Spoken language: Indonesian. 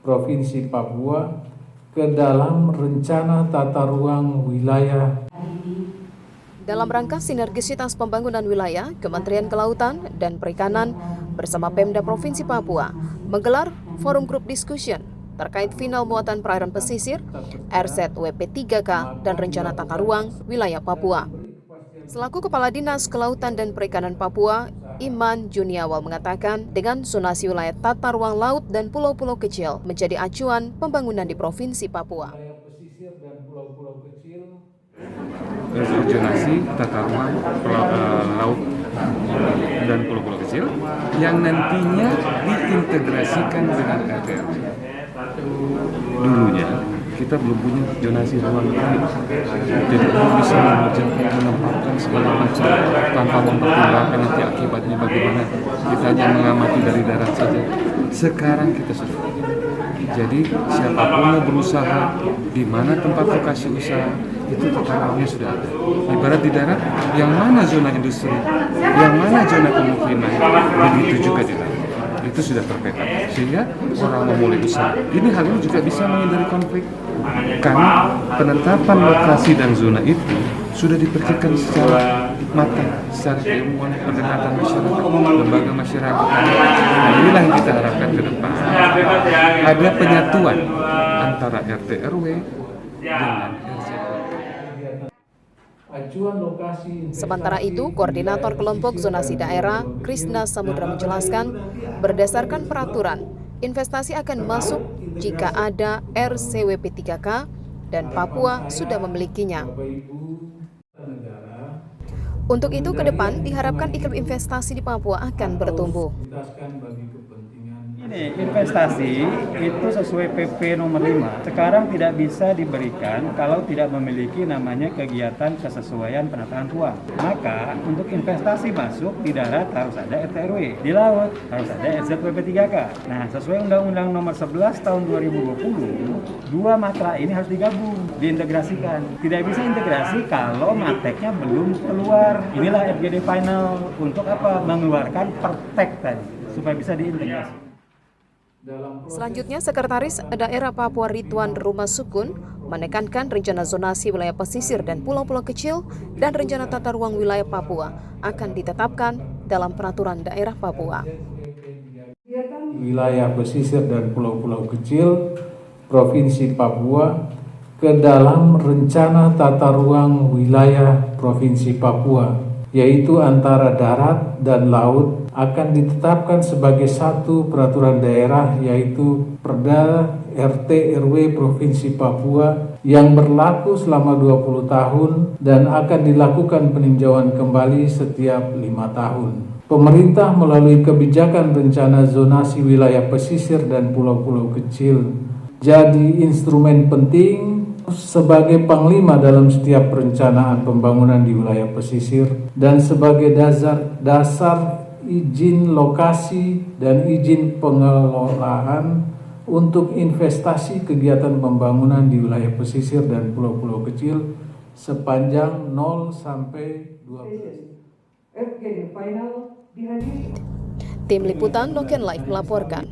Provinsi Papua ke dalam rencana tata ruang wilayah. Dalam rangka sinergisitas pembangunan wilayah, Kementerian Kelautan dan Perikanan bersama Pemda Provinsi Papua menggelar forum group discussion terkait final muatan perairan pesisir, RZWP3K, dan rencana tata ruang wilayah Papua. Selaku Kepala Dinas Kelautan dan Perikanan Papua, Iman Juniawal mengatakan dengan zonasi wilayah tata ruang laut dan pulau-pulau kecil menjadi acuan pembangunan di Provinsi Papua. Zonasi tata ruang laut dan pulau-pulau kecil yang nantinya diintegrasikan dengan RTRW. Dulunya kita belum punya zonasi ruang laut, jadi belum bisa menempatkan segala macam tanpa mempertimbangkan nanti akibatnya bagaimana. Kita hanya mengamati dari darat saja. Sekarang kita sudah. Jadi siapapun mau berusaha di mana tempat lokasi usaha itu tatarannya sudah ada. Ibarat di darat, yang mana zona industri, yang mana zona pemukiman, begitu juga di laut. Itu sudah terpetakan, sehingga orang memulai usaha. Ini hal ini juga bisa menghindari konflik, karena penetapan lokasi dan zona itu sudah dipikirkan secara matang, secara keilmuan, pendekatan masyarakat, lembaga masyarakat. Nah, inilah yang kita harapkan ke depan. Ada penyatuan antara RT/RW dengan RZWP. Sementara itu, Koordinator Kelompok Zonasi Daerah, Krisna Samudra menjelaskan, berdasarkan peraturan, investasi akan masuk jika ada RZWP3K dan Papua sudah memilikinya. Untuk itu, ke depan diharapkan iklim investasi di Papua akan bertumbuh. Ini investasi itu sesuai PP nomor 5. Sekarang tidak bisa diberikan kalau tidak memiliki namanya kegiatan kesesuaian penataan ruang. Maka untuk investasi masuk di darat harus ada RT/RW, di laut harus ada RZWP3K. Nah, sesuai Undang-Undang nomor 11 tahun 2020, dua matra ini harus digabung, diintegrasikan. Tidak bisa integrasi kalau mateknya belum keluar. Inilah FGD final untuk apa? Mengeluarkan pertek tadi supaya bisa diintegrasi. Selanjutnya, Sekretaris Daerah Papua Ridwan Rumah Sukun menekankan rencana zonasi wilayah pesisir dan pulau-pulau kecil dan rencana tata ruang wilayah Papua akan ditetapkan dalam peraturan daerah Papua. Wilayah pesisir dan pulau-pulau kecil Provinsi Papua ke dalam rencana tata ruang wilayah Provinsi Papua, yaitu antara darat dan laut, akan ditetapkan sebagai satu peraturan daerah, yaitu Perda RT/RW Provinsi Papua yang berlaku selama 20 tahun dan akan dilakukan peninjauan kembali setiap 5 tahun. Pemerintah melalui kebijakan rencana zonasi wilayah pesisir dan pulau-pulau kecil jadi instrumen penting sebagai panglima dalam setiap perencanaan pembangunan di wilayah pesisir dan sebagai dasar izin lokasi dan izin pengelolaan untuk investasi kegiatan pembangunan di wilayah pesisir dan pulau-pulau kecil sepanjang 0 sampai 12. Tim Liputan Noken Live melaporkan.